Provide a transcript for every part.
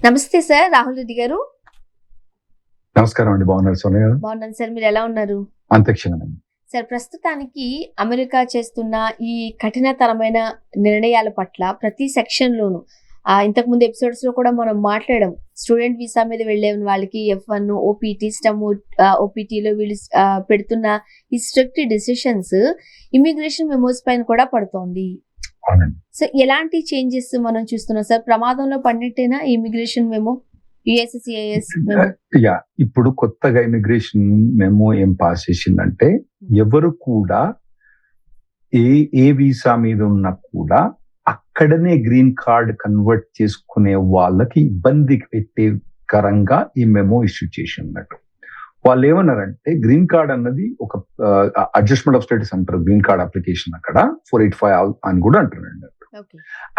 నమస్తే సార్, రాహుల్ రెడ్డి గారు. నమస్కారం అండి. బాగున్నారు సోనియా గారు? బాగున్నాను సార్, మీరు ఎలా ఉన్నారు? అంతక్షణండి. సార్, ప్రస్తుతానికి అమెరికా చేస్తున్న ఈ కఠినతరమైన నిర్ణయాల పట్ల ప్రతి సెక్షన్ లోను ఇంతకు ముందు ఎపిసోడ్స్ లో కూడా మనం మాట్లాడాం. స్టూడెంట్ వీసా మీద వెళ్లే వాళ్ళకి F1, ఓపీటీ, స్టమ్ ఓపీటీలో వీళ్ళు పెడుతున్న ఈ స్ట్రిక్ట్ డిసిషన్స్ ఇమిగ్రేషన్ మెమోస్ పైన కూడా పడుతోంది. సో ఎలాంటి చేంజెస్ మనం చూస్తున్నాం సార్? ప్రమాదంలో పడినట్టేనా ఇమిగ్రేషన్ మెమో, USCIS మెమో? ఇప్పుడు కొత్తగా ఇమిగ్రేషన్ మెమో ఏం పాస్ చేసిందంటే, ఎవరు కూడా ఏ వీసా మీద ఉన్నా కూడా అక్కడనే గ్రీన్ కార్డ్ కన్వర్ట్ చేసుకునే వాళ్ళకి ఇబ్బంది పెట్టేకరంగా ఈ మెమో ఇష్యూ చేసి ఉన్నట్టు. వాళ్ళు ఏమన్నారంటే, గ్రీన్ కార్డ్ అన్నది ఒక అడ్జస్ట్మెంట్ ఆఫ్ స్టేటస్ అంటారు. గ్రీన్ కార్డ్ అప్లికేషన్ అక్కడ 485 అని కూడా అంటున్నాడు.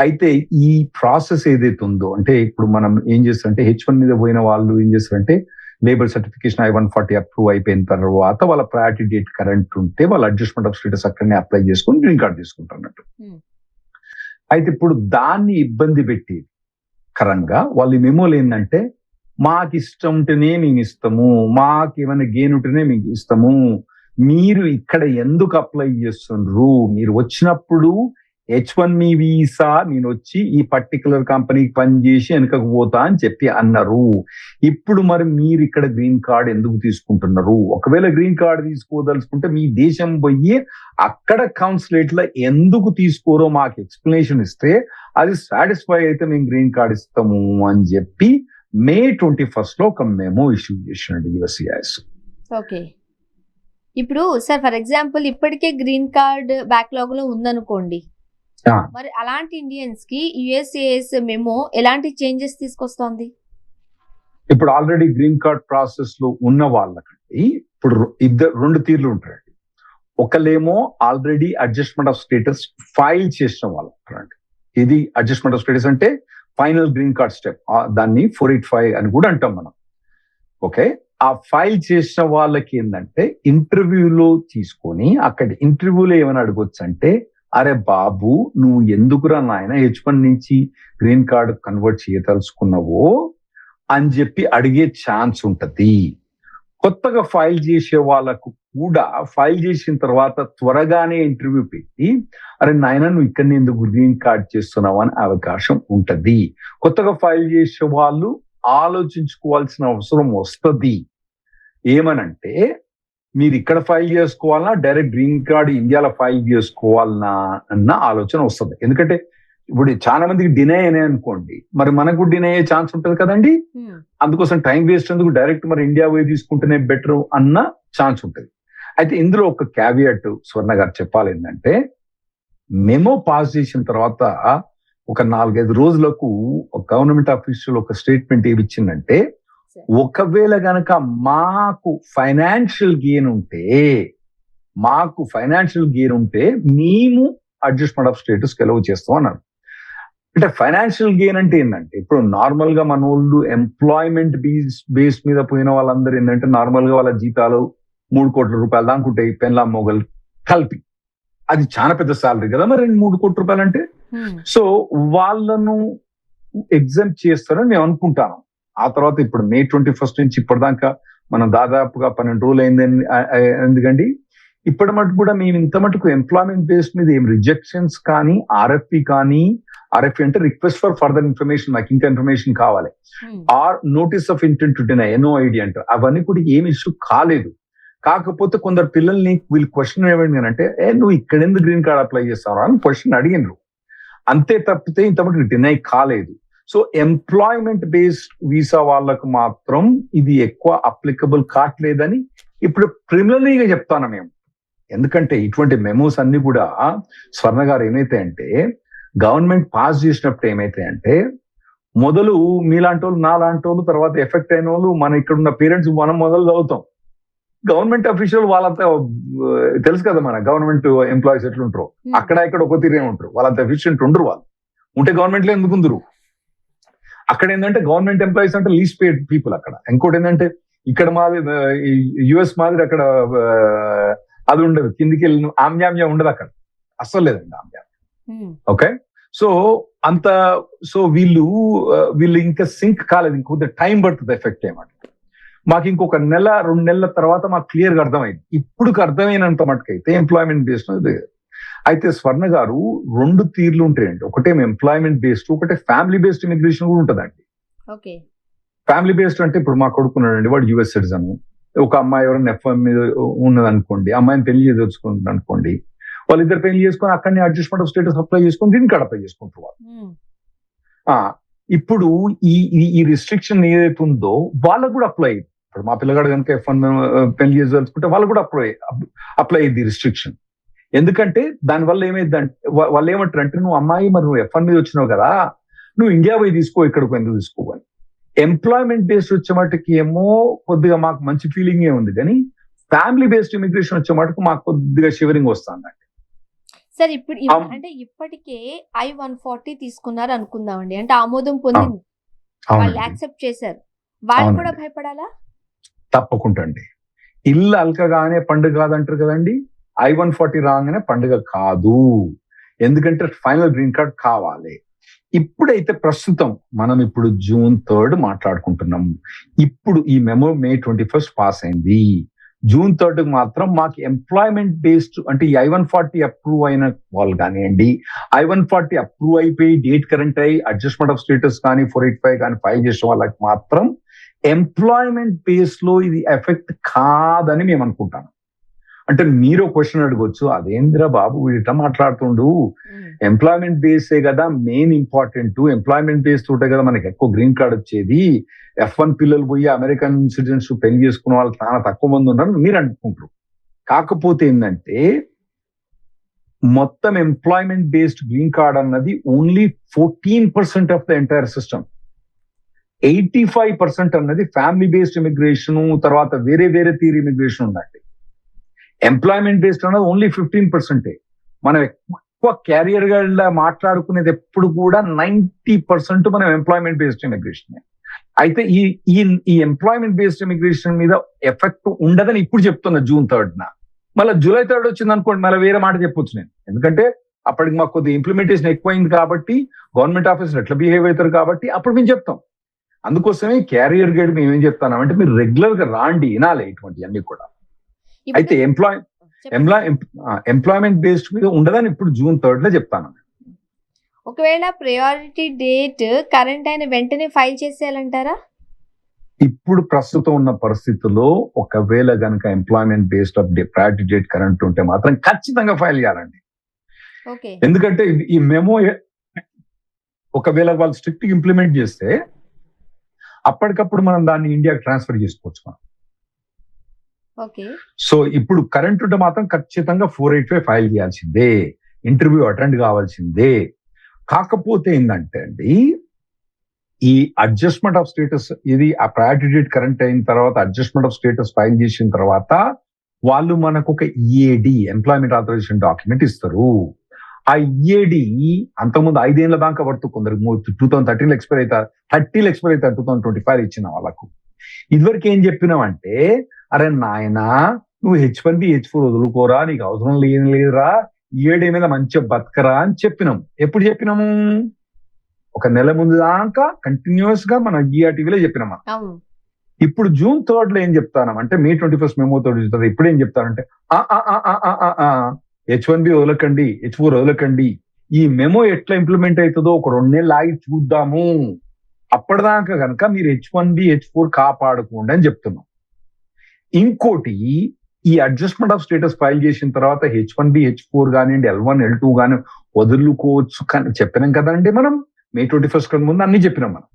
అయితే ఈ ప్రాసెస్ ఏదైతే ఉందో, అంటే ఇప్పుడు మనం ఏం చేస్తారంటే, H1 మీద పోయిన వాళ్ళు ఏం చేస్తారంటే, లేబర్ సర్టిఫికేషన్ I-140 అప్రూవ్ అయిపోయిన తర్వాత వాళ్ళ ప్రయారిటీ డేట్ కరెంట్ ఉంటే వాళ్ళు అడ్జస్ట్మెంట్ ఆఫ్ స్టేటస్ అక్కడనే అప్లై చేసుకుని గ్రీన్ కార్డ్ తీసుకుంటున్నట్టు. అయితే ఇప్పుడు దాన్ని ఇబ్బంది పెట్టి కరంగా వాళ్ళు ఈ మెమోలు ఏంటంటే, మాకు ఇష్టం ఉంటేనే మేము ఇస్తాము, మాకు ఏమైనా గెయిన్ ఉంటేనే మీకు ఇస్తాము, మీరు ఇక్కడ ఎందుకు అప్లై చేస్తుండ్రు, మీరు వచ్చినప్పుడు H1 మీ వీసా నేను వచ్చి ఈ పర్టికులర్ కంపెనీకి పనిచేసి వెనకకు పోతా అని చెప్పి అన్నారు. ఇప్పుడు మరి మీరు ఇక్కడ గ్రీన్ కార్డ్ ఎందుకు తీసుకుంటున్నారు? ఒకవేళ గ్రీన్ కార్డ్ తీసుకోదలుచుకుంటే మీ దేశం పోయి అక్కడ కౌన్సిలేట్ లో ఎందుకు తీసుకోరో మాకు ఎక్స్ప్లెనేషన్ ఇస్తే అది సాటిస్ఫై అయితే మేము గ్రీన్ కార్డ్ ఇస్తాము అని చెప్పి May 21 లో ఒక మెమో ఇష్యూ చేసినట్టు USCIS. ఓకే, ఇప్పుడు సార్ ఫర్ ఎగ్జాంపుల్ ఇప్పటికే గ్రీన్ కార్డ్ బ్యాక్లాగ్ లో ఉందనుకోండి, మరి అలాంటి ఇండియన్స్ కి USCIS మెమో ఎలాంటి చేంజెస్ తీసుకొస్తోంది? ఇప్పుడు ఆల్రెడీ గ్రీన్ కార్డ్ ప్రాసెస్ లో ఉన్న వాళ్ళకండి ఇప్పుడు రెండు తీర్లు ఉంటాయండి. ఒకలేమో already adjustment of status file చేసిన వాళ్ళు అంటారండి. ఇది అడ్జస్ట్మెంట్ ఆఫ్ స్టేటస్ అంటే ఫైనల్ గ్రీన్ కార్డ్ స్టెప్, దాన్ని 485 అని కూడా అంటాం మనం. ఓకే, ఆ ఫైల్ చేసిన వాళ్ళకి ఏంటంటే ఇంటర్వ్యూలో తీసుకొని అక్కడ ఇంటర్వ్యూలో ఏమైనా అడగొచ్చు అంటే, అరే బాబు నువ్వు ఎందుకురా నాయన H1 నుంచి గ్రీన్ కార్డ్ కన్వర్ట్ చేయదలుచుకున్నావో అని చెప్పి అడిగే ఛాన్స్ ఉంటది. కొత్తగా ఫైల్ చేసే వాళ్ళకు కూడా ఫైల్ చేసిన తర్వాత త్వరగానే ఇంటర్వ్యూ పెట్టి, అరే నాయన నువ్వు ఇక్కడ ఎందుకు గ్రీన్ కార్డ్ చేస్తున్నావు అని అవకాశం ఉంటది. కొత్తగా ఫైల్ చేసే వాళ్ళు ఆలోచించుకోవాల్సిన అవసరం వస్తుంది. ఏమనంటే, మీరు ఇక్కడ ఫైల్ చేసుకోవాలన్నా డైరెక్ట్ గ్రీన్ కార్డ్ ఇండియాలో ఫైల్ చేసుకోవాలన్నా అన్న ఆలోచన వస్తుంది. ఎందుకంటే ఇప్పుడు చాలా మందికి డినై అనే అనుకోండి, మరి మనకు డినై అయ్యే ఛాన్స్ ఉంటుంది కదండి. అందుకోసం టైం వేస్ట్ ఎందుకు, డైరెక్ట్ మరి ఇండియా పోయి తీసుకుంటేనే బెటర్ అన్న ఛాన్స్ ఉంటుంది. అయితే ఇందులో ఒక క్యావియట్ స్వర్ణ గారు చెప్పాలి ఏంటంటే, మెమో పాస్ చేసిన తర్వాత ఒక 4-5 రోజులకు గవర్నమెంట్ ఆఫీషియల్ ఒక స్టేట్మెంట్ ఏమి ఇచ్చిందంటే, ఒకవేళ గనక మాకు ఫైనాన్షియల్ గెయిన్ ఉంటే మేము అడ్జస్ట్మెంట్ ఆఫ్ స్టేటస్ ఎలవ్ చేస్తాం అన్నారు. అంటే ఫైనాన్షియల్ గెయిన్ అంటే ఏంటంటే, ఇప్పుడు నార్మల్ గా మన వాళ్ళు ఎంప్లాయ్మెంట్ బేస్ మీద పోయిన వాళ్ళందరూ ఏంటంటే, నార్మల్ గా వాళ్ళ జీతాలు 3 కోట్ల రూపాయలు దాకుంటాయి పెన్లా మొగల్ కలిపి. అది చాలా పెద్ద సాలరీ కదా మరి 3 కోట్ల రూపాయలు అంటే. సో వాళ్ళను ఎగ్జామ్ చేస్తారని మేము అనుకుంటాను. ఆ తర్వాత ఇప్పుడు May 21 నుంచి ఇప్పటిదాకా మనం దాదాపుగా 12 రోజులు అయిందని ఎందుకండి. ఇప్పటి మటుకు కూడా మేము ఇంత మటుకు ఎంప్లాయ్మెంట్ బేస్ మీద ఏం రిజెక్షన్స్ కానీ, RFP అంటే రిక్వెస్ట్ ఫర్ ఫర్దర్ ఇన్ఫర్మేషన్, నాకు ఇంకా ఇన్ఫర్మేషన్ కావాలి, or notice of intent to deny NOID అంటారు, అవన్నీ కూడా ఏమి ఇష్యూ కాలేదు. కాకపోతే కొందరు పిల్లల్ని వీళ్ళు క్వశ్చన్ ఏమైంది అంటే, నువ్వు ఇక్కడ ఎందుకు గ్రీన్ కార్డ్ అప్లై చేస్తావు అని క్వశ్చన్ అడిగినరు. అంతే తప్పితే ఇంతవరకు డినై కాలేదు. సో ఎంప్లాయ్మెంట్ బేస్డ్ వీసా వాళ్ళకు మాత్రం ఇది ఎక్కువ అప్లికబుల్ కావట్లేదని ఇప్పుడు ప్రిలిమినరీగా చెప్తాను మేము. ఎందుకంటే ఇటువంటి మెమోస్ అన్ని కూడా స్వర్ణ గారు ఏమైతే అంటే, గవర్నమెంట్ పాస్ చేసినప్పుడు ఏమైతే అంటే, మొదలు మీలాంటి వాళ్ళు నాలాంటి వాళ్ళు తర్వాత ఎఫెక్ట్ అయిన వాళ్ళు మన ఇక్కడ ఉన్న పేరెంట్స్ మనం మొదలు చదువుతాం. గవర్నమెంట్ అఫీషియల్ వాళ్ళంతా తెలుసు కదా, మన గవర్నమెంట్ ఎంప్లాయీస్ ఎట్లుంటారు, అక్కడ ఇక్కడ ఒక తీరే ఉంటారు, వాళ్ళంతా ఎఫిషియెంట్ ఉండరు. వాళ్ళు ఉంటే గవర్నమెంట్ లో ఎందుకు ఉందరు? అక్కడ ఏంటంటే గవర్నమెంట్ ఎంప్లాయీస్ అంటే లీస్ట్ పేడ్ పీపుల్ అక్కడ. ఇంకోటి ఏంటంటే, ఇక్కడ మాది US మాదిరి అక్కడ అది ఉండదు, కిందికి వెళ్ళి ఆమ్యామ్య ఉండదు అక్కడ, అస్సలు లేదండి ఆమ్యామ్య. ఓకే, సో అంత సో వీళ్ళు ఇంకా సింక్ కాలేదు, ఇంకొద్ది టైం పడుతుంది ఎఫెక్ట్ ఏమంటే. మాకు ఇంకొక 1-2 నెలల తర్వాత మాకు క్లియర్గా అర్థమైంది. ఇప్పుడు అర్థమైనంత మటుకైతే ఎంప్లాయ్మెంట్ బేస్డ్. అయితే స్వర్ణ గారు 2 తీర్లు ఉంటాయండి. ఒకటేమో ఎంప్లాయ్మెంట్ బేస్డ్, ఒకటే ఫ్యామిలీ బేస్డ్ ఇమిగ్రేషన్ కూడా ఉంటుందండి. ఓకే. ఫ్యామిలీ బేస్డ్ అంటే ఇప్పుడు మా కొడుకున్నాడండి, వాడు యుఎస్ సిటిజన్. ఒక అమ్మాయి ఎవరైనా F1 మీద ఉన్నది అనుకోండి, అమ్మాయిని పెళ్లి చేసుకుంటుంది అనుకోండి, వాళ్ళిద్దరు పెళ్లి చేసుకొని అక్కడనే అడ్జస్ట్మెంట్ ఆఫ్ స్టేటస్ అప్లై చేసుకొని గ్రీన్ కార్డ్ అప్లై చేసుకుంటారు వాళ్ళు. ఇప్పుడు ఈ రిస్ట్రిక్షన్ ఏదైతే ఉందో వాళ్ళకు కూడా అప్లై. ఇప్పుడు మా పిల్లగాడు కనుక F1 పెళ్లి చేసుకోవాలనుకుంటే వాళ్ళు కూడా అప్లై అయ్యింది రిస్ట్రిక్షన్. ఎందుకంటే దానివల్ల ఏమైందంటే వాళ్ళు ఏమంటారు అంటే, నువ్వు అమ్మాయి మరి నువ్వు F1 మీద వచ్చినావు కదా, నువ్వు ఇండియా పోయి తీసుకో, ఇక్కడికి ఎందుకు తీసుకోవాలి. ఎంప్లాయ్మెంట్ బేస్డ్ వచ్చే మటుకి ఏమో కొద్దిగా మాకు మంచి ఫీలింగ్ ఉంది, కానీ ఫ్యామిలీ బేస్డ్ ఇమిగ్రేషన్ వచ్చే మటుకు మాకు కొద్దిగా షివరింగ్ వస్తుందండి. సార్ ఇప్పుడు అంటే ఇప్పటికే I-140 తీసుకున్నారు అనుకుందామండి, అంటే ఆమోదం పొందింది, వాళ్ళు యాక్సెప్ట్ చేశారు, వాళ్ళు కూడా భయపడాలా? తప్పకుండా అండి. ఇల్లు అల్కగానే పండుగ కాదంటారు కదండి, I-140 రాగానే పండుగ కాదు. ఎందుకంటే ఫైనల్ గ్రీన్ కార్డ్ కావాలి. ఇప్పుడైతే ప్రస్తుతం మనం ఇప్పుడు June 3 మాట్లాడుకుంటున్నాము. ఇప్పుడు ఈ మెమో May 21 పాస్ అయింది. June 3 మాత్రం మాకు ఎంప్లాయ్మెంట్ బేస్డ్ అంటే ఈ I-140 అప్రూవ్ అయిన వాళ్ళు కానివ్వండి, I-140 అప్రూవ్ అయిపోయి డేట్ కరెంట్ అయ్యి అడ్జస్ట్మెంట్ ఆఫ్ స్టేటస్ కానీ 485 కానీ ఫైల్ చేసిన వాళ్ళకి మాత్రం ఎంప్లాయ్మెంట్ బేస్ లో ఇది ఎఫెక్ట్ కాదని మేము అనుకుంటాం. అంటే మీరు క్వశ్చన్ అడగొచ్చు, అదేంద్రా బాబు వీట మాట్లాడుతుండు, ఎంప్లాయ్మెంట్ బేసే కదా మెయిన్ ఇంపార్టెంట్, ఎంప్లాయ్మెంట్ బేస్ తోటే కదా మనకి ఎక్కువ గ్రీన్ కార్డ్ వచ్చేది, F1 పిల్లలు పోయి అమెరికన్ సిటిజన్స్ పెళ్లి చేసుకున్న వాళ్ళు చాలా తక్కువ మంది ఉన్నారు మీరు అనుకుంటారు. కాకపోతే ఏంటంటే మొత్తం ఎంప్లాయ్మెంట్ బేస్డ్ గ్రీన్ కార్డ్ అన్నది only 14% of the entire system. 85% అన్నది ఫ్యామిలీ బేస్డ్ ఇమిగ్రేషన్, తర్వాత వేరే వేరే తీరు ఇమిగ్రేషన్ ఉందండి. ఎంప్లాయ్మెంట్ బేస్డ్ అన్నది ఓన్లీ 15%. మనం ఎక్కువ క్యారియర్ గా మాట్లాడుకునేది ఎప్పుడు కూడా 90% మనం ఎంప్లాయ్మెంట్ బేస్డ్ ఇమిగ్రేషన్. అయితే ఈ ఎంప్లాయ్మెంట్ బేస్డ్ ఇమిగ్రేషన్ మీద ఎఫెక్ట్ ఉండదని ఇప్పుడు చెప్తున్నా June 3. మళ్ళీ July 3 వచ్చింది అనుకోండి, మళ్ళీ వేరే మాట చెప్పొచ్చు నేను. ఎందుకంటే అప్పటికి మాకు కొద్దిగా ఇంప్లిమెంటేషన్ ఎక్కువైంది కాబట్టి, గవర్నమెంట్ ఆఫీసర్ ఎట్లా బిహేవ్ అవుతారు కాబట్టి అప్పుడు మేము చెప్తాం. అందుకోసమే క్యారియర్ గైడ్ మేము ఏం చెప్తాను అంటే, మీరు రెగ్యులర్ గా రాండి, వినాలి ఇటువంటివన్నీ కూడా. అయితే ఎంప్లాయ్మెంట్ బేస్డ్ మీద ఉండదని ఇప్పుడు June 3 చెప్తాను. ఒకవేళ ప్రయారిటీ డేట్ కరెంట్ అయిన వెంటనే ఫైల్ చేసేయాలంటారా? ఇప్పుడు ప్రస్తుతం ఉన్న పరిస్థితుల్లో ఒకవేళ గనక employment based of priority date current ఉంటే మాత్రం ఖచ్చితంగా ఫైల్ చేయాలండి. ఎందుకంటే ఈ మెమో ఒకవేళ వాళ్ళు స్ట్రిక్ట్ ఇంప్లిమెంట్ చేస్తే అప్పటికప్పుడు మనం దాన్ని ఇండియాకి ట్రాన్స్ఫర్ చేసుకోవచ్చు మనం. సో ఇప్పుడు కరెంట్ ఉంటే మాత్రం ఖచ్చితంగా 485 ఫైల్ చేయాల్సిందే, ఇంటర్వ్యూ అటెండ్ కావాల్సిందే. కాకపోతే ఏంటంటే అండి, ఈ అడ్జస్ట్మెంట్ ఆఫ్ స్టేటస్ ఇది ఆ ప్రయారిటీ డేట్ కరెంట్ అయిన తర్వాత అడ్జస్ట్మెంట్ ఆఫ్ స్టేటస్ ఫైల్ చేసిన తర్వాత వాళ్ళు మనకు ఒక EAD ఎంప్లాయ్మెంట్ ఆథరైజేషన్ డాక్యుమెంట్ ఇస్తారు. ఆ EAD అంతకుముందు 5 ఏళ్ల దాకా పడుతూ కొందరు 2013 ఎక్స్పైర్ అవుతారు, 30 ఎక్స్పైర్ అవుతారు, 2025 ఇచ్చిన వాళ్ళకు. ఇదివరకు ఏం చెప్పినామంటే, అరే నాయనా నువ్వు H1B H4 వదులుకోరా, నీకు అవసరం లేదురా, EAD మీద మంచిగా బతకరా అని చెప్పినాము. ఎప్పుడు చెప్పినాము? ఒక నెల ముందు దాకా కంటిన్యూస్ గా మన GRTVలో చెప్పినాము. ఇప్పుడు June 3 ఏం చెప్తానంటే, May 21 మెమో తోటి చూస్తుంది. ఇప్పుడు ఏం చెప్తానంటే, H1B వదలకండి, H4 వదలకండి, ఈ మెమో ఎట్లా ఇంప్లిమెంట్ అవుతుందో ఒక 2 నెలలు ఆగి చూద్దాము, అప్పటిదాకా కనుక మీరు H1B H4 కాపాడుకోండి అని చెప్తున్నాం. ఇంకోటి, ఈ అడ్జస్ట్మెంట్ ఆఫ్ స్టేటస్ ఫైల్ చేసిన తర్వాత H1B H4 కానివ్వండి, L1 L2 కానీ వదులుకోవచ్చు కానీ చెప్పినాం కదండి మనం. May 21 కన్నా ముందు అన్ని చెప్పినాం మనం.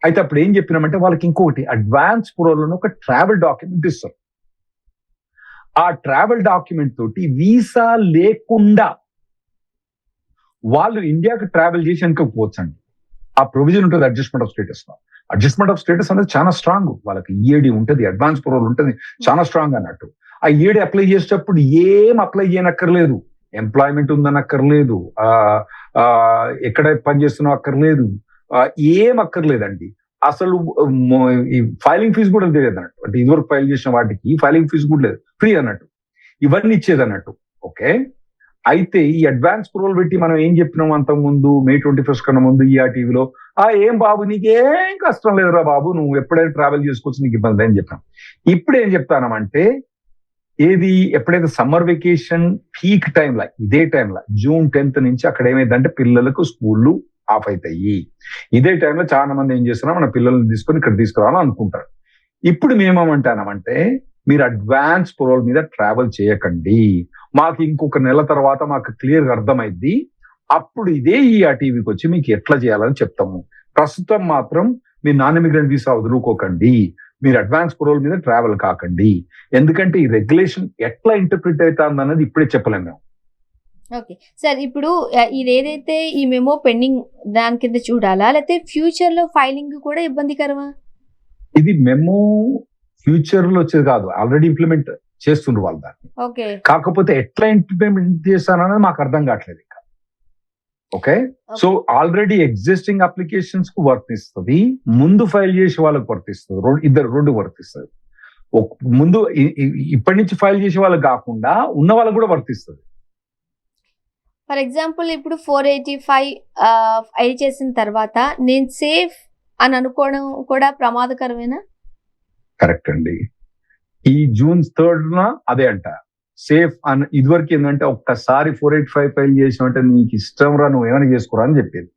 అయితే అప్పుడు ఏం చెప్పినామంటే, వాళ్ళకి ఇంకోటి అడ్వాన్స్ ప్రోలోనే ఒక ట్రావెల్ డాక్యుమెంట్ ఇస్తారు. ఆ ట్రావెల్ డాక్యుమెంట్ తోటి వీసా లేకుండా వాళ్ళు ఇండియాకి ట్రావెల్ చేసి అనుకోకపోవచ్చండి. ఆ ప్రొవిజన్ ఉంటుంది అడ్జస్ట్మెంట్ ఆఫ్ స్టేటస్ లో. అడ్జస్ట్మెంట్ ఆఫ్ స్టేటస్ అనేది చాలా స్ట్రాంగ్, వాళ్ళకి EAD ఉంటుంది, అడ్వాన్స్ ప్రోల్ ఉంటుంది, చాలా స్ట్రాంగ్ అన్నట్టు. ఆ EAD అప్లై చేసేటప్పుడు ఏం అప్లై చేయనక్కర్లేదు, ఎంప్లాయ్మెంట్ ఉందనక్కర్లేదు, ఎక్కడ పని చేస్తున్నా అక్కర్లేదు, ఏం అక్కర్లేదండి. అసలు ఈ ఫైలింగ్ ఫీజు కూడా తెలియదు అన్నట్టు. అంటే ఇదివరకు ఫైల్ చేసిన వాటికి ఫైలింగ్ ఫీజు కూడా లేదు, ఫ్రీ అన్నట్టు, ఇవన్నీ ఇచ్చేది అన్నట్టు. ఓకే, అయితే ఈ అడ్వాన్స్ ప్రోల్ పెట్టి మనం ఏం చెప్పినాం అంత ముందు May 21 కన్నా ముందు టీవీలో ఏం బాబు నీకేం కష్టం లేదురా బాబు, నువ్వు ఎప్పుడైనా ట్రావెల్ చేసుకోవచ్చు, నీకు ఇబ్బంది అని చెప్పాం. ఇప్పుడు ఏం చెప్తానంటే ఎప్పుడైతే సమ్మర్ వెకేషన్ పీక్ టైంలో ఇదే టైంలో June 10th నుంచి అక్కడ ఏమైందంటే పిల్లలకు స్కూళ్ళు ఆఫ్ అవుతాయి. ఇదే టైంలో చాలా మంది ఏం చేస్తున్నా మన పిల్లల్ని తీసుకొని ఇక్కడ తీసుకురావాలని అనుకుంటారు. ఇప్పుడు మేమేమంటానంటే మీరు అడ్వాన్స్ ప్రోల్ మీద ట్రావెల్ చేయకండి, మాకు ఇంకొక నెల తర్వాత మాకు క్లియర్గా అర్థమైద్ది, అప్పుడు ఇదే టీవీకి వచ్చి మీకు ఎట్లా చేయాలని చెప్తాము. ప్రస్తుతం మాత్రం మీరు నాన్ ఇమిగ్రెంట్ వీసా వదులుకోకండి, మీరు అడ్వాన్స్ ప్రోల్ మీద ట్రావెల్ కాకండి, ఎందుకంటే ఈ రెగ్యులేషన్ ఎట్లా ఇంటర్ప్రిట్ అవుతుంది అన్నది ఇప్పుడే చెప్పలేము మేము. ఓకే సార్, ఇప్పుడు ఇది ఏదైతే ఈ మెమో పెండింగ్ దాని కింద చూడాలా, లేకపోతే ఫ్యూచర్ లో ఫైలింగ్ కూడా ఇబ్బందికరమా? ఇది మెమో ఫ్యూచర్ లో వచ్చేది కాదు, ఆల్రెడీ ఇంప్లిమెంట్ చేస్తుండ్రు వాళ్ళు దాన్ని. ఓకే, కాకపోతే ఎట్లా ఇంప్లిమెంట్ చేస్తానన్నది మాకు అర్థం కావట్లేదు ఇంకా. Okay, so already existing applications కు వర్తిస్తుంది, ముందు ఫైల్ చేసే వాళ్ళకి వర్తిస్తుంది, రెండు వర్తిస్తుంది. ముందు ఇప్పటి నుంచి ఫైల్ చేసే వాళ్ళకి కాకుండా ఉన్న వాళ్ళకి కూడా వర్తిస్తుంది. ఫర్ ఎగ్జాంపుల్ ఇప్పుడు 485 ఫైల్ చేసిన తర్వాత నేను సేఫ్ అని అనుకోవడం కూడా ప్రమాదకరమేనా? కరెక్ట్ అండి. ఈ June 3rd అదే అంట సేఫ్ అని. ఇదివరకు ఏంటంటే ఒక్కసారి 485 ఫైల్ చేసినామంటే నీకు ఇష్టం రా, నువ్వు ఏమైనా చేసుకోరా అని చెప్పేది.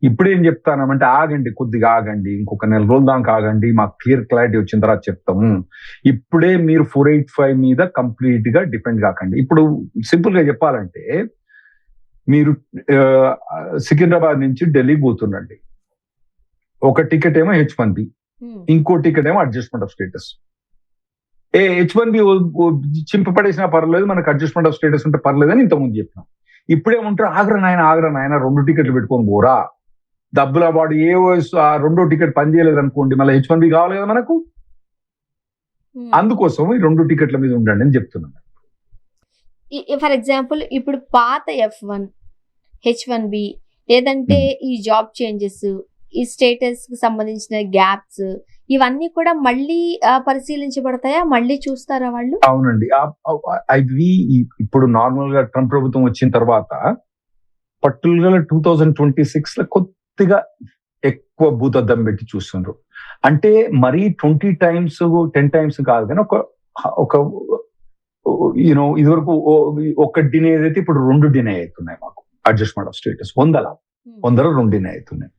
ఇప్పుడు ఏం చెప్తానంటే ఆగండి, కొద్దిగా ఆగండి, ఇంకొక నెల రోజుల దాకా ఆగండి, మాకు క్లియర్ క్లారిటీ వచ్చిన తర్వాత చెప్తాము. ఇప్పుడే మీరు 485 మీద కంప్లీట్ గా డిపెండ్ కాకండి. ఇప్పుడు సింపుల్ గా చెప్పాలంటే మీరు సికింద్రాబాద్ నుంచి ఢిల్లీ పోతుండండి, ఒక టికెట్ ఏమో H1B, ఇంకో టికెట్ ఏమో అడ్జస్ట్మెంట్ ఆఫ్ స్టేటస్. H1B చింపపడేసినా పర్లేదు, మనకు అడ్జస్ట్మెంట్ ఆఫ్ స్టేటస్ ఉంటే పర్లేదు అని ఇంతకుముందు చెప్పినాం. ఇప్పుడేమంటారు, ఆగ్రా నాయన 2 టికెట్లు పెట్టుకొని పోరా, డబ్బుల వాడు ఏ వయసు ఆ 2వ టికెట్ పనిచేయలేదు అనుకోండి, మళ్ళీ H1B కావాలి కదా మనకు, అందుకోసం ఈ 2 టికెట్ల మీద ఉండండి అని చెప్తున్నాను. ఫర్ ఎగ్జాంపుల్ ఇప్పుడు పాత F1, H1B లేదంటే ఈ జాబ్ చేంజెస్, ఈ స్టేటస్ కి సంబంధించిన గ్యాప్స్ ఇవన్నీ కూడా మళ్ళీ పరిశీలించబడతాయా, మళ్ళీ చూస్తారా వాళ్ళు? అవునండి, అవి ఇప్పుడు నార్మల్ గా ట్రంప్ ప్రభుత్వం వచ్చిన తర్వాత పర్టికులర్ 2026 లో కొద్దిగా ఎక్కువ భూతద్దం పెట్టి చూస్తున్నారు. అంటే మరీ 20 times 10 times కాదు, కానీ ఒక ఇదివరకు ఒక డినే అయితే ఇప్పుడు 2 డినే అవుతున్నాయి మాకు అడ్జస్ట్మెంట్ ఆఫ్ స్టేటస్. 100 2 డినే అవుతున్నాయి.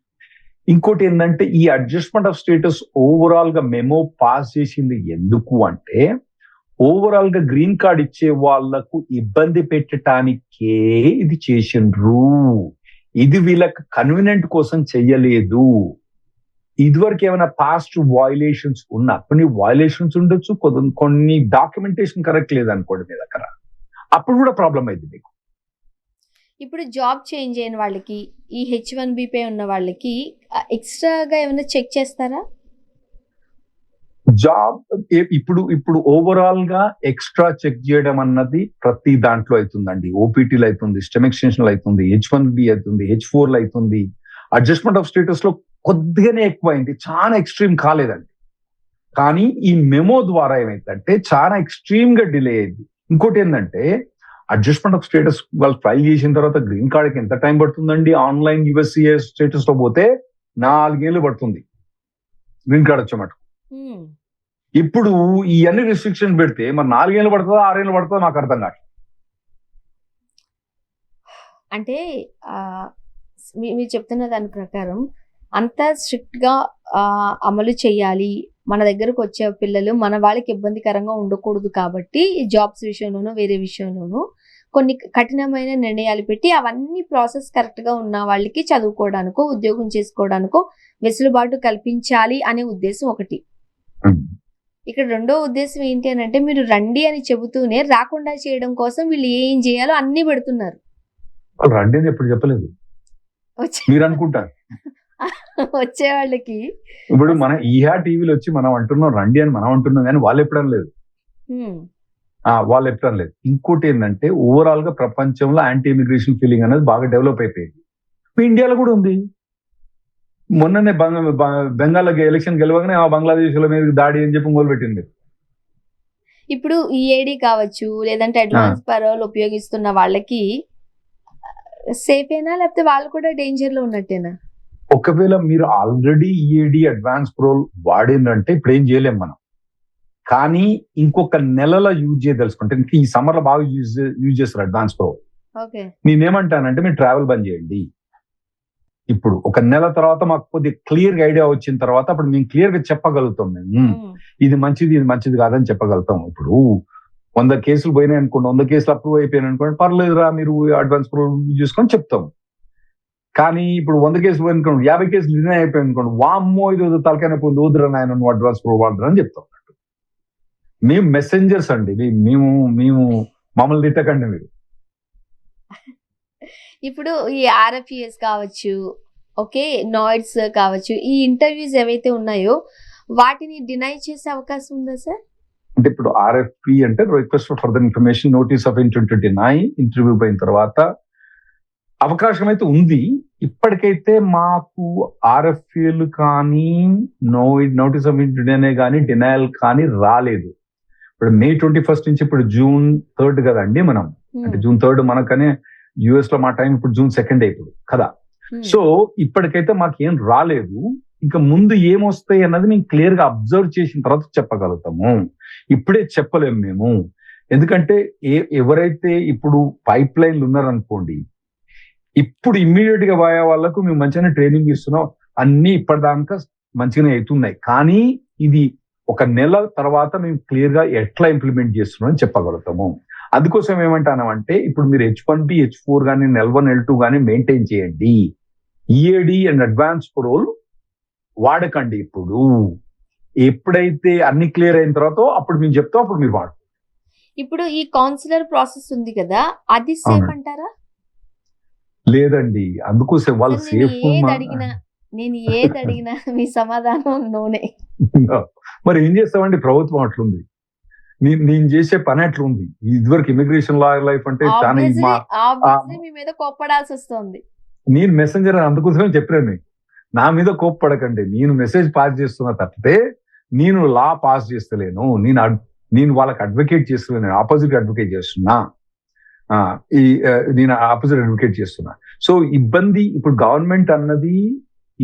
ఇంకోటి ఏంటంటే ఈ అడ్జస్ట్మెంట్ ఆఫ్ స్టేటస్ ఓవరాల్ గా మెమో పాస్ చేసింది ఎందుకు అంటే ఓవరాల్ గా గ్రీన్ కార్డ్ ఇచ్చే వాళ్లకు ఇబ్బంది పెట్టడానికే ఇది చేసిండ్రు. ఇది వీళ్ళకి కన్వీనియంట్ కోసం చెయ్యలేదు. ఇదివరకు ఏమైనా పాస్ట్ వయలేషన్స్ ఉన్నా, కొన్ని వయలేషన్స్ ఉండొచ్చు, కొన్ని డాక్యుమెంటేషన్ కరెక్ట్ లేదనుకోండి మీ దగ్గర, అప్పుడు కూడా ప్రాబ్లం అయింది మీకు. ఇప్పుడు జాబ్ చేంజ్ అయిన వాళ్ళకి, ఈ H1B పై ఉన్న వాళ్ళకి ఎక్స్ట్రాగా ఏమైనా చెక్ చేస్తారా? జాబ్ ఇప్పుడు ఓవరాల్ గా ఎక్స్ట్రా చెక్ చేయడం అన్నది ప్రతి దాంట్లో అవుతుందండి. ఓపీటీలో అవుతుంది, స్టెమ్ ఎక్స్టెన్షన్ అవుతుంది, H1B అవుతుంది, H4 అవుతుంది. అడ్జస్ట్మెంట్ ఆఫ్ స్టేటస్ లో కొద్దిగానే ఎక్కువైంది, చాలా ఎక్స్ట్రీమ్ కాలేదండి. కానీ ఈ మెమో ద్వారా ఏమైందంటే చాలా ఎక్స్ట్రీమ్ గా డిలే అయింది. ఇంకోటి ఏంటంటే అడ్జస్ట్మెంట్ ఆఫ్ స్టేటస్ వాళ్ళు ఫైల్ చేసిన తర్వాత గ్రీన్ కార్డ్కి ఎంత టైం పడుతుందండి? ఆన్లైన్ USCIS స్టేటస్ లో పోతే 4 ఏళ్ళు పడుతుంది గ్రీన్ కార్డ్ వచ్చేమాట. ఇప్పుడు ఈ అన్ని రిస్ట్రిక్షన్ పెడితే మరి 4 ఏళ్ళు పడుతుందా 6 ఏళ్ళు పడుతుందా నాకు అర్థం కాదు. అంటే మీరు చెప్తున్న దాని ప్రకారం అంత స్ట్రిక్ట్ గా అమలు చేయాలి, మన దగ్గరకు వచ్చే పిల్లలు మన వాళ్ళకి ఇబ్బందికరంగా ఉండకూడదు కాబట్టి జాబ్స్ విషయంలోనూ వేరే విషయంలోనూ కొన్ని కఠినమైన నిర్ణయాలు పెట్టి అవన్నీ ప్రాసెస్ కరెక్ట్ గా ఉన్న వాళ్ళకి చదువుకోవడానికో ఉద్యోగం చేసుకోవడానికో వెసులుబాటు కల్పించాలి అనే ఉద్దేశం ఒకటి. ఇక్కడ రెండో ఉద్దేశం ఏంటి అని అంటే మీరు రండి అని చెబుతూనే రాకుండా చేయడం కోసం వీళ్ళు ఏం చేయాలో అన్ని పెడుతున్నారు. రండి అని ఎప్పుడు చెప్పలేదు మీరు అనుకుంటారు. వచ్చే వాళ్ళకి ఇప్పుడు మన టీవీలో వచ్చి మనం అంటున్నాం రండి అని మనం అంటున్నాం, కానీ వాళ్ళు ఎప్పుడూ లేదు. ఇంకోటి ఏంటంటే ఓవరాల్ గా ప్రపంచంలో యాంటీ ఇమిగ్రేషన్ ఫీలింగ్ అనేది బాగా డెవలప్ అయిపోయింది. ఇండియాలో కూడా ఉంది. మొన్ననే బెంగాల్ ఎలక్షన్ గెలవగానే బంగ్లాదేశ్ మీద దాడి అని చెప్పి మొదలుపెట్టింది. ఇప్పుడు ఈఏడి కావచ్చు లేదంటే అడ్వాన్స్ పరోల్ ఉపయోగిస్తున్న వాళ్ళకి సేఫేనా లేకపోతే వాళ్ళు కూడా డేంజర్ లో ఉన్నట్టేనా? ఒకవేళ మీరు ఆల్రెడీ ఈఏడి అడ్వాన్స్ ప్రోల్ వాడిందంటే ఇప్పుడు ఏం చేయలేం మనం. కానీ ఇంకొక నెలల యూజ్ చేయదలుచుకుంటే ఇంకా ఈ సమ్మర్ లో బాగా యూజ్ చేస్తారు అడ్వాన్స్ ప్రో. ఓకే, నేనేమంటానంటే మీరు ట్రావెల్ బంద్ చేయండి. ఇప్పుడు ఒక నెల తర్వాత మాకు కొద్దిగా క్లియర్ గా ఐడియా వచ్చిన తర్వాత అప్పుడు మేము క్లియర్ గా చెప్పగలుగుతాం. మేము ఇది మంచిది కాదని చెప్పగలుగుతాం. ఇప్పుడు 100 కేసులు పోయినాయి అనుకోండి, 100 కేసులు అప్రూవ్ అయిపోయినాయి అనుకోండి, పర్లేదురా మీరు అడ్వాన్స్ ప్రో యూజ్ చేసుకొని చెప్తాం. కానీ ఇప్పుడు 100 కేసులు పోయిన అనుకోండి, 50 కేసులు డినై అయిపోయింది అనుకోండి, వామ్మో ఇది తలకైనా పోయింది, వద్దురా నాయన నువ్వు అడ్వాన్స్ ప్రో వాడదురా అని చెప్తాం. మేము మెసెంజర్స్ అండి, మేము మమ్మల్ని తిట్టకండి మీరు. ఇప్పుడు ఈ ఆర్ఎఫ్ఈఎస్ కావచ్చు, ఓకే, నాయిడ్స్ కావచ్చు, ఈ ఇంటర్వ్యూస్ ఏవైతే ఉన్నాయో వాటిని డినై చేసే అవకాశం ఉందా సార్? అంటే ఇప్పుడు ఆర్ఎఫ్పి అంటే request for further information notice of intent to deny, interview పోయిన తర్వాత అవకాశం అయితే ఉంది. ఇప్పటికైతే మాకు ఆర్ఎఫ్ఏలు కానీ నోటీస్ ఆఫ్ ఇంటెంట్ డినై కానీ డినయల్ కానీ రాలేదు. ఇప్పుడు May 21 నుంచి ఇప్పుడు June 3 కదండి మనం, అంటే June 3 మనకనే యుఎస్ లో మా టైం ఇప్పుడు June 2 ఇప్పుడు కదా. సో ఇప్పటికైతే మాకు ఏం రాలేదు. ఇంకా ముందు ఏమొస్తాయి అన్నది మేము క్లియర్ గా అబ్జర్వ్ చేసిన తర్వాత చెప్పగలుగుతాము. ఇప్పుడే చెప్పలేము మేము. ఎందుకంటే ఎవరైతే ఇప్పుడు పైప్ లైన్లు ఉన్నారనుకోండి, ఇప్పుడు ఇమ్మీడియట్ గా పోయే వాళ్ళకు మేము మంచిగానే ట్రైనింగ్ ఇస్తున్నాం, అన్ని ఇప్పటిదాకా మంచిగానే అవుతున్నాయి. కానీ ఇది ఒక నెల తర్వాత మేము క్లియర్ గా ఎట్లా ఇంప్లిమెంట్ చేస్తున్నాం చెప్పగలుగుతాము. అందుకోసం ఏమంటానంటే ఇప్పుడు మీరు H1B, H4 కానీ L1, L2 కానీ మెయింటైన్ చేయండి. ఈఏడి అండ్ అడ్వాన్స్ పరోల్ వాడకండి. ఇప్పుడు ఎప్పుడైతే అన్ని క్లియర్ అయిన తర్వాత అప్పుడు మేము చెప్తాం, అప్పుడు మీరు వాడు. ఇప్పుడు ఈ కౌన్సిలర్ ప్రాసెస్ ఉంది కదా, అది సేఫ్ అంటారా? లేదండి, అందుకోసం వాళ్ళు సేఫ్. నేను ఏది అడిగినా మీ సమాధానం నోనే. మరి ఏం చేస్తామండి, ప్రభుత్వం అట్లుంది, నేను చేసే పని అట్లుంది. ఇదివరకు ఇమిగ్రేషన్ లా లైఫ్ అంటే మీ మీద కోప్పడాల్సి వస్తుంది. నేను మెసెంజర్ అందుకోసమే చెప్పాను, నా మీద కోప్పడకండి, నేను మెసేజ్ పాస్ చేస్తున్నా తప్పితే నేను లా పాస్ చేస్తలేను. నేను వాళ్ళకి అడ్వకేట్ చేస్తలేను, ఆపోజిట్ అడ్వకేట్ చేస్తున్నా. నేను ఆపోజిట్ అడ్వకేట్ చేస్తున్నా. సో ఇబ్బంది ఇప్పుడు గవర్నమెంట్ అన్నది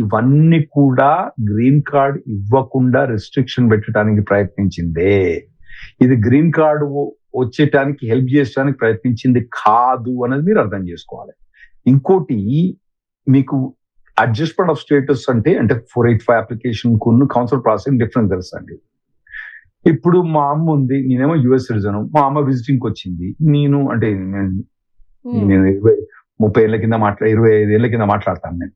ఇవన్నీ కూడా గ్రీన్ కార్డ్ ఇవ్వకుండా రెస్ట్రిక్షన్ పెట్టడానికి ప్రయత్నించిందే. ఇది గ్రీన్ కార్డు వచ్చేటానికి హెల్ప్ చేయడానికి ప్రయత్నించింది కాదు అనేది మీరు అర్థం చేసుకోవాలి. ఇంకోటి, మీకు అడ్జస్ట్మెంట్ ఆఫ్ స్టేటస్ అంటే 485 అప్లికేషన్ కున్న కౌన్సిల్ ప్రాసెసింగ్ డిఫరెన్స్ తెలుసు అండి. ఇప్పుడు మా అమ్మ ఉంది, నేనేమో యుఎస్ సిటిజన్, మా అమ్మ విజిటింగ్ వచ్చింది. నేను 30 ఏళ్ల కింద 25 ఏళ్ల కింద మాట్లాడతాను. నేను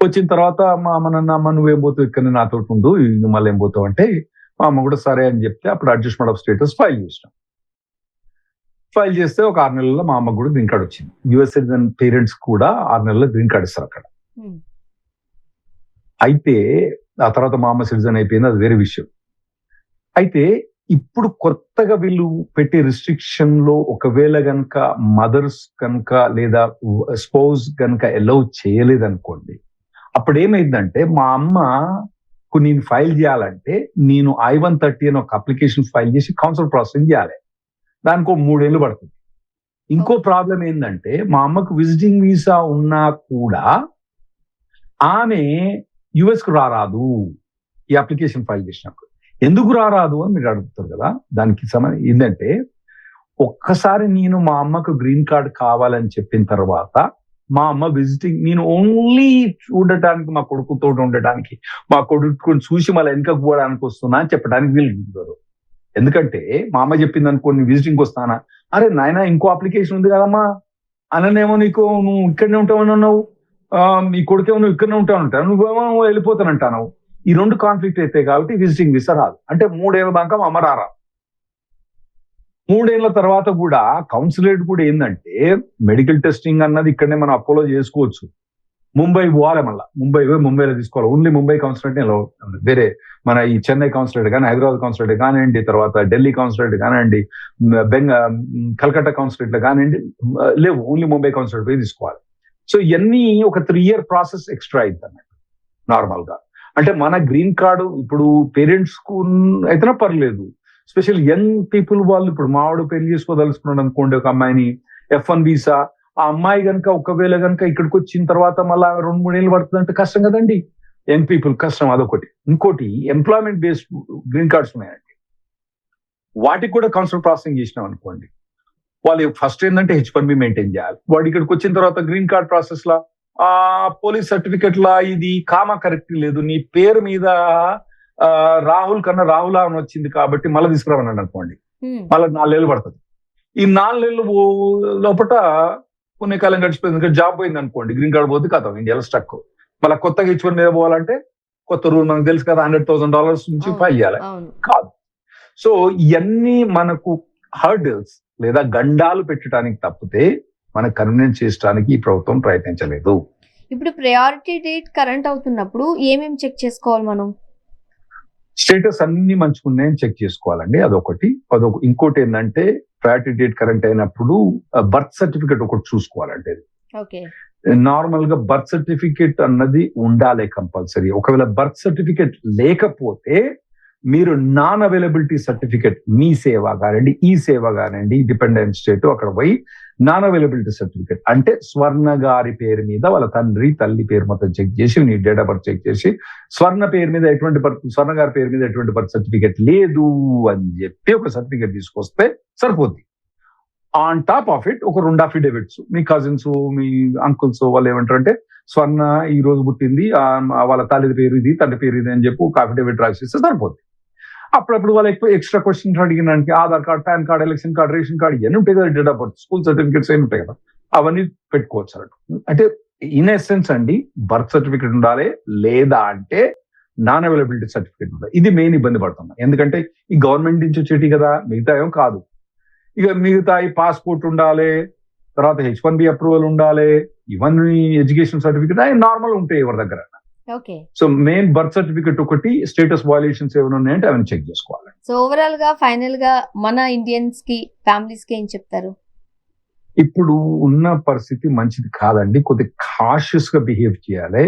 వచ్చిన తర్వాత మా అమ్మ నన్ను, అమ్మ నువ్వేం పోతావు ఇక్కడ నాతో ఉండు, మళ్ళీ ఏం పోతావు అంటే మా అమ్మ కూడా సరే అని చెప్తే అప్పుడు అడ్జస్ట్మెంట్ ఆఫ్ స్టేటస్ ఫైల్ చేసినాం. ఫైల్ చేస్తే ఒక 6 నెలల్లో మా అమ్మకు కూడా గ్రీన్ కార్డ్ వచ్చింది. యుఎస్ సిటిజన్ పేరెంట్స్ కూడా 6 నెలల్లో గ్రీన్ కార్డ్ ఇస్తారు అక్కడ. అయితే ఆ తర్వాత మా అమ్మ సిటిజన్ అయిపోయింది, అది వేరే విషయం. అయితే ఇప్పుడు కొత్తగా వీళ్ళు పెట్టే రిస్ట్రిక్షన్ లో ఒకవేళ గనక మదర్స్ కనుక లేదా స్పౌజ్ కనుక అలౌ చేయలేదనుకోండి, అప్పుడు ఏమైందంటే మా అమ్మకు నేను ఫైల్ చేయాలంటే నేను I-130 అని ఒక అప్లికేషన్ ఫైల్ చేసి కౌన్సిల్ ప్రాసెసింగ్ చేయాలి. దానికి 3 ఏళ్ళు పడుతుంది. ఇంకో ప్రాబ్లం ఏంటంటే మా అమ్మకు విజిటింగ్ వీసా ఉన్నా కూడా ఆమె యుఎస్ కు రారాదు ఈ అప్లికేషన్ ఫైల్ చేసినప్పుడు. ఎందుకు రారాదు అని మీరు అడుగుతారు కదా, దానికి ఏంటంటే ఒక్కసారి నేను మా అమ్మకు గ్రీన్ కార్డ్ కావాలని చెప్పిన తర్వాత మా అమ్మ విజిటింగ్, నేను ఓన్లీ చూడటానికి, మా కొడుకుతో ఉండటానికి, మా కొడుకుని చూసి మళ్ళీ వెనకకు పోవడానికి వస్తున్నా అని చెప్పడానికి వీళ్ళు. ఎందుకంటే మా అమ్మ చెప్పింది అనుకో, నేను విజిటింగ్ వస్తానా, అరే నాయన ఇంకో అప్లికేషన్ ఉంది కదమ్మా, అననేమో నీకు నువ్వు ఇక్కడనే ఉంటావని అన్నావు, మీ కొడుకేమో నువ్వు ఇక్కడనే ఉంటావు, నువ్వేమో వెళ్ళిపోతానంటావు. ఈ 2 కాన్ఫ్లిక్ట్ అయితే కాబట్టి విజిటింగ్ వీసా రాదు. అంటే 3 ఏళ్ళ దాకా మా అమ్మ రారా. 3 ఏళ్ల తర్వాత కూడా కౌన్సిలేట్ కూడా ఏంటంటే మెడికల్ టెస్టింగ్ అన్నది ఇక్కడనే మనం అపోలో చేసుకోవచ్చు. ముంబై పోవాలి, మళ్ళీ ముంబైలో తీసుకోవాలి. ఓన్లీ ముంబై కౌన్సిలేట్ వేరే మన ఈ చెన్నై కౌన్సిలేట్ కానీ, హైదరాబాద్ కౌన్సిలేట్ కానివ్వండి, తర్వాత ఢిల్లీ కౌన్సిలేట్ కానివ్వండి, కలకత్తా కౌన్సిలేట్ కానివ్వండి, లేవు, ఓన్లీ ముంబై కౌన్సిలేట్ పోయి తీసుకోవాలి. సో ఇవన్నీ ఒక 3 year ప్రాసెస్ ఎక్స్ట్రా అయింది అన్నట్టు నార్మల్ గా. అంటే మన గ్రీన్ కార్డు ఇప్పుడు పేరెంట్స్ కు అయితేనే పర్లేదు, స్పెషల్ యంగ్ పీపుల్ వాళ్ళు ఇప్పుడు మావాడు పెళ్లి చేసుకోదలుచుకున్నాడు అనుకోండి ఒక అమ్మాయిని, F1 వీసా, ఆ అమ్మాయి కనుక ఒకవేళ కనుక ఇక్కడికి వచ్చిన తర్వాత మళ్ళీ 2-3 ఏళ్ళు పడుతుందంటే కష్టం కదండి. యంగ్ పీపుల్ కష్టం, అదొకటి. ఇంకోటి ఎంప్లాయ్మెంట్ బేస్డ్ గ్రీన్ కార్డ్స్ ఉన్నాయండి, వాటికి కూడా కౌన్సిల్ ప్రాసెసింగ్ చేసినాం అనుకోండి, వాళ్ళు ఫస్ట్ ఏంటంటే H1B మెయింటైన్ చేయాలి. వాడు ఇక్కడికి వచ్చిన తర్వాత గ్రీన్ కార్డ్ ప్రాసెస్ లా పోలీస్ సర్టిఫికెట్ లా ఇది కామా కరెక్ట్ లేదు, నీ పేరు మీద రాహుల్ కన్నా రాహుల్ అని వచ్చింది కాబట్టి మళ్ళీ తీసుకురావన్నాడు అనుకోండి, మళ్ళీ 4 ఏళ్ళు పడుతుంది. ఈ 4 ఏళ్ళు లోపల పుణ్యకాలం గడిచిపోయింది, జాబ్ పోయింది అనుకోండి, గ్రీన్ కార్డ్ పోతే కథ ఇండియాలో స్టక్. మళ్ళీ కొత్తగా H1 మీద పోవాలంటే కొత్త రూల్ మనకు తెలుసు కదా, $100,000 నుంచి ఫైల్ చేయాలి కాదు. సో ఇవన్నీ మనకు హర్డల్స్ లేదా గండాలు పెట్టడానికి తప్పితే మనకు కన్వీనియన్స్ చేయడానికి ఈ ప్రభుత్వం ప్రయత్నించలేదు. ఇప్పుడు ప్రయారిటీ డేట్ కరెంట్ అవుతున్నప్పుడు ఏమేమి చెక్ చేసుకోవాలి మనం? స్టేటస్ అన్ని మంచుకున్నాయని చెక్ చేసుకోవాలండి, అదొకటి. ఇంకోటి ఏంటంటే ప్రయారిటీ డేట్ కరెంట్ అయినప్పుడు బర్త్ సర్టిఫికేట్ ఒకటి చూసుకోవాలండి. ఓకే, నార్మల్ గా బర్త్ సర్టిఫికేట్ అన్నది ఉండాలి కంపల్సరీ. ఒకవేళ బర్త్ సర్టిఫికేట్ లేకపోతే మీరు నాన్ అవైలబిలిటీ సర్టిఫికేట్, మీ సేవ కానివ్వండి, ఈ సేవ కానివ్వండి, డిపెండెంట్ స్టేట్, అక్కడ పోయి నాన్ అవైలబిలిటీ సర్టిఫికేట్ అంటే స్వర్ణ గారి పేరు మీద వాళ్ళ తండ్రి తల్లి పేరు మొత్తం చెక్ చేసి, నీ డేట్ ఆఫ్ బర్త్ చెక్ చేసి, స్వర్ణ పేరు మీద ఎటువంటి స్వర్ణ గారి పేరు మీద ఎటువంటి బర్త్ సర్టిఫికేట్ లేదు అని చెప్పి ఒక సర్టిఫికేట్ తీసుకొస్తే సరిపోద్ది. ఆన్ టాప్ ఆఫ్ ఇట్ ఒక 2 అఫిడేవిట్స్, మీ కజిన్స్, మీ అంకుల్స్ వాళ్ళు ఏమంటారంటే స్వర్ణ ఈ రోజు పుట్టింది, వాళ్ళ తల్లి పేరు ఇది, తండ్రి పేరు ఇది అని చెప్పి ఒక అఫిడేవిట్ రాసిస్తే సరిపోద్ది. అప్పుడప్పుడు వాళ్ళు ఎక్కువ ఎక్స్ట్రా క్వశ్చన్స్ అడిగినానికి Aadhaar card, PAN card, election card, ration card ఇవన్నీ ఉంటాయి కదా, date of birth, school certificates ఏమి ఉంటాయి కదా, అవన్నీ పెట్టుకోవచ్చు అన్నట్టు. అంటే ఇన్ ఎసెన్స్ అండి, బర్త్ సర్టిఫికేట్ ఉండాలి, లేదా అంటే నాన్ అవైలబిలిటీ సర్టిఫికేట్ ఉండాలి. ఇది మెయిన్ ఇబ్బంది పడుతున్నాం, ఎందుకంటే ఈ గవర్నమెంట్ నుంచి వచ్చేటి కదా, మిగతా ఏం కాదు. ఇక మిగతా ఈ పాస్పోర్ట్ ఉండాలి, తర్వాత H1B అప్రూవల్ ఉండాలి, ఇవన్నీ ఎడ్యుకేషన్ సర్టిఫికేట్ అవి నార్మల్ ఉంటాయి ఎవరి దగ్గర. సో మెయిన్ బర్త్ సర్టిఫికేట్ ఒకటి, స్టేటస్ వయలేషన్స్ ఏమైనా ఉన్నాయంటే అవన్నీ చెక్ చేసుకోవాలి. సో ఓవరాల్ గా ఫైనల్ గా మన ఇండియన్స్ కి, ఫ్యామిలీస్ కి ఏం చెప్తారు? ఇప్పుడు ఉన్న పరిస్థితి మంచిది కాదండి, కొద్దిగా కాషియస్ గా బిహేవ్ చేయాలి.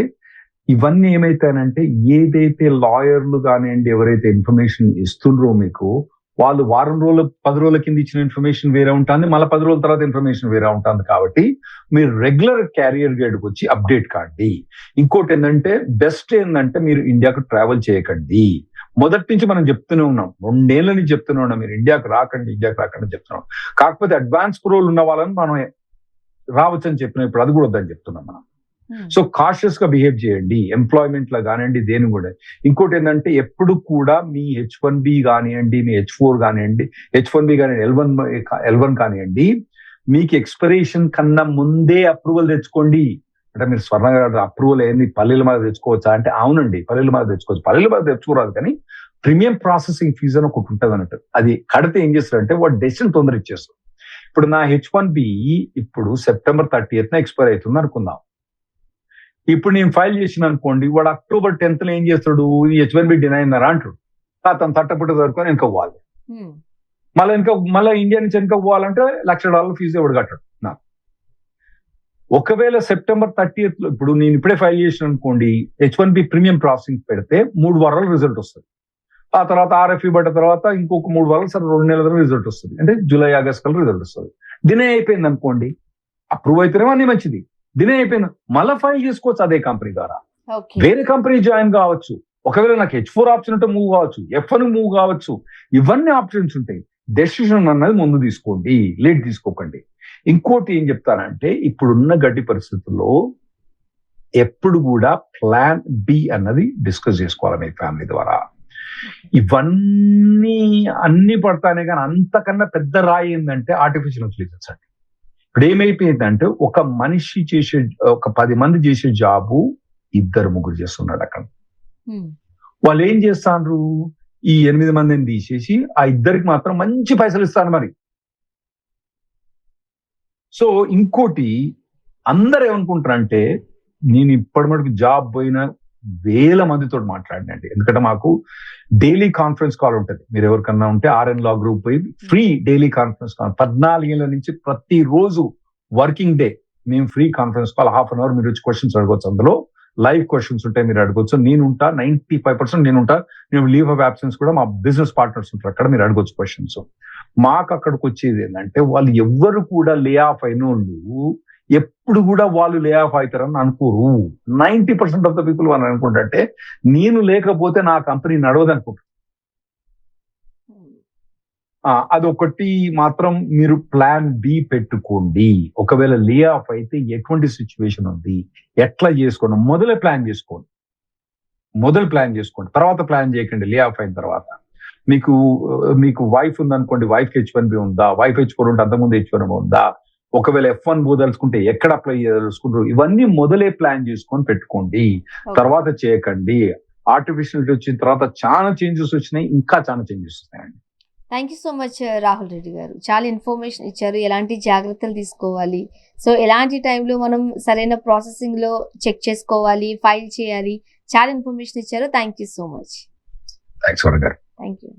ఇవన్నీ ఏమైతానంటే ఏదైతే లాయర్లు కానివ్వండి, ఎవరైతే ఇన్ఫర్మేషన్ ఇస్తుండ్రో మీకు, వాళ్ళు వారం రోజులు 10 రోజుల కింద ఇచ్చిన ఇన్ఫర్మేషన్ వేరే ఉంటుంది, మళ్ళీ 10 రోజుల తర్వాత ఇన్ఫర్మేషన్ వేరే ఉంటుంది. కాబట్టి మీరు రెగ్యులర్ క్యారియర్ గైడ్కి వచ్చి అప్డేట్ కాండి. ఇంకోటి ఏంటంటే బెస్ట్ ఏంటంటే మీరు ఇండియాకు ట్రావెల్ చేయకండి. మొదటి నుంచి మనం చెప్తూనే ఉన్నాం, 2 ఏళ్ల నుంచి చెప్తూనే ఉన్నాం, మీరు ఇండియాకు రాకండి చెప్తున్నాం. కాకపోతే అడ్వాన్స్ ప్రోల్ ఉన్న వాళ్ళని మనం రావచ్చని చెప్పినాం, ఇప్పుడు అది కూడా వద్దని చెప్తున్నాం మనం. సో కాషియస్ గా బిహేవ్ చేయండి, ఎంప్లాయ్మెంట్ లో కానివ్వండి, దేని కూడా. ఇంకోటి ఏంటంటే ఎప్పుడు కూడా మీ H1B కానివ్వండి, మీ H4 కానివ్వండి, H1B కానివ్వండి, L1 కానివ్వండి, మీకు ఎక్స్పైరేషన్ కన్నా ముందే అప్రూవల్ తెచ్చుకోండి. అంటే మీరు స్వర్ణ గారి అప్రూవల్ ఏంది, పల్లెల మీద తెచ్చుకోవచ్చా అంటే అవునండి, పల్లెల మీద తెచ్చుకోవచ్చు. పల్లెల మీద తెచ్చుకోరాదు, కానీ ప్రీమియం ప్రాసెసింగ్ ఫీజు అని ఒకటి ఉంటుంది అన్నట్టు. అది కడితే ఏం చేస్తారంటే వాడు డెసిషన్ తొందర ఇచ్చేస్తారు. ఇప్పుడు నా H1B ఇప్పుడు September 30th ఎక్స్పైర్ అవుతుంది అనుకుందాం. ఇప్పుడు నేను ఫైల్ చేసిన అనుకోండి, వాడు October 10th ఏం చేస్తాడు, H1B డినై అన్నారా అంటాడు. అతను తట్టపుట్ట దొరుకుని వెనక పోవాలి, మళ్ళీ ఇండియా నుంచి వెనక పోవాలంటే $1,00,000 ఫీజు ఎవడు కట్టాడు నాకు. ఒకవేళ September 30th ఇప్పుడు నేను ఇప్పుడే ఫైల్ చేసిన అనుకోండి, H1B ప్రీమియం ప్రాసెసింగ్ పెడితే 3 వారాలు రిజల్ట్ వస్తుంది. ఆ తర్వాత RFE పడ్డ తర్వాత ఇంకొక 3 వారాలు, సరే 2 నెలల రిజల్ట్ వస్తుంది. అంటే జూలై ఆగస్ట్ కల్లా రిజల్ట్ వస్తుంది. డినై అయిపోయింది అనుకోండి, అప్రూవ్ అయితేనేమో అన్ని మంచిది, డినై అయిపోయింది మళ్ళీ ఫైల్ చేసుకోవచ్చు అదే కంపెనీ ద్వారా, వేరే కంపెనీ జాయిన్ కావచ్చు. ఒకవేళ నాకు H4 ఆప్షన్ ఉంటే మూవ్ కావచ్చు, F1 మూవ్ కావచ్చు, ఇవన్నీ ఆప్షన్స్ ఉంటాయి. డెసిషన్ అన్నది ముందు తీసుకోండి, లేట్ తీసుకోకండి. ఇంకోటి ఏం చెప్తానంటే ఇప్పుడున్న గడ్డి పరిస్థితుల్లో ఎప్పుడు కూడా ప్లాన్ B అన్నది డిస్కస్ చేసుకోవాలి మీ ఫ్యామిలీ ద్వారా. ఇవన్నీ అన్ని పడతానే కానీ అంతకన్నా పెద్ద రాయి ఏంటంటే ఆర్టిఫిషియల్ ఇంటెలిజెన్స్ అండి. ఇప్పుడు ఏమైపోయిందంటే ఒక మనిషి చేసే, ఒక 10 మంది చేసే జాబు 2-3 చేస్తున్నాడు అక్కడ. వాళ్ళు ఏం చేస్తాండ్రు, ఈ 8 మందిని తీసేసి ఆ 2కి మాత్రం మంచి పైసలు ఇస్తాను మరి. సో ఇంకోటి అందరు ఏమనుకుంటారంటే, నేను ఇప్పటి మటుకు జాబ్ పోయిన వేల మందితో మాట్లాడినండి, ఎందుకంటే మాకు డైలీ కాన్ఫరెన్స్ కాల్ ఉంటుంది. మీరు ఎవరికన్నా ఉంటే RN Law Group పోయి ఫ్రీ డైలీ కాన్ఫరెన్స్ కాల్, 14 ఏళ్ల నుంచి ప్రతిరోజు వర్కింగ్ డే మేము free conference call, 1/2 an hour మీరు వచ్చి క్వశ్చన్స్ అడగవచ్చు. అందులో లైవ్ క్వశ్చన్స్ ఉంటాయి, మీరు అడగొచ్చు. నేనుంటా 95% నేనుంటా. నేను లీవ్ ఆఫ్ అబ్సెన్స్ కూడా మా బిజినెస్ పార్ట్నర్స్ ఉంటారు అక్కడ, మీరు అడగొచ్చు క్వశ్చన్స్. మాకు అక్కడికి వచ్చేది ఏంటంటే వాళ్ళు ఎవ్వరు కూడా లే ఆఫ్ అయిన వాళ్ళు ఎప్పుడు కూడా వాళ్ళు లే ఆఫ్ అవుతారని అనుకోరు. 90% ఆఫ్ ద పీపుల్ వాళ్ళు అనుకుంటే నేను లేకపోతే నా కంపెనీ నడవదు అనుకుంటారు. అదొకటి మాత్రం మీరు ప్లాన్ బి పెట్టుకోండి. ఒకవేళ లే ఆఫ్ అయితే ఎటువంటి సిచ్యువేషన్ ఉంది, ఎట్లా చేసుకోండి, మొదలే ప్లాన్ చేసుకోండి. తర్వాత ప్లాన్ చేయకండి లే ఆఫ్ అయిన తర్వాత. మీకు వైఫ్ ఉందనుకోండి, వైఫ్ H1B ఉందా, వైఫ్ H4 ఉంటే అంతకుముందు H1 ఉందా, ఒకవేళ F1 పోదలుచుకుంటే ఎక్కడ అప్లై చేయదలుచుకుంటారు, ఇవన్నీ మొదలే ప్లాన్ చేసుకొని పెట్టుకోండి. తర్వాత చేయకండి. ఆర్టిఫిషియల్ వచ్చిన తర్వాత చాలా చేంజెస్ వచ్చినాయి, ఇంకా చాలా చేంజెస్ వస్తాయండి. Thank you so much Rahul Reddy గారు. చాలా ఇన్ఫర్మేషన్ ఇచ్చారు, ఎలాంటి జాగ్రత్తలు తీసుకోవాలి, సో ఎలాంటి టైంలో మనం సరైన ప్రాసెసింగ్లో చెక్ చేసుకోవాలి, ఫైల్ చేయాలి, చాలా ఇన్ఫర్మేషన్ ఇచ్చారు. Thank you so much. Thanks Varun గారు. Thank you.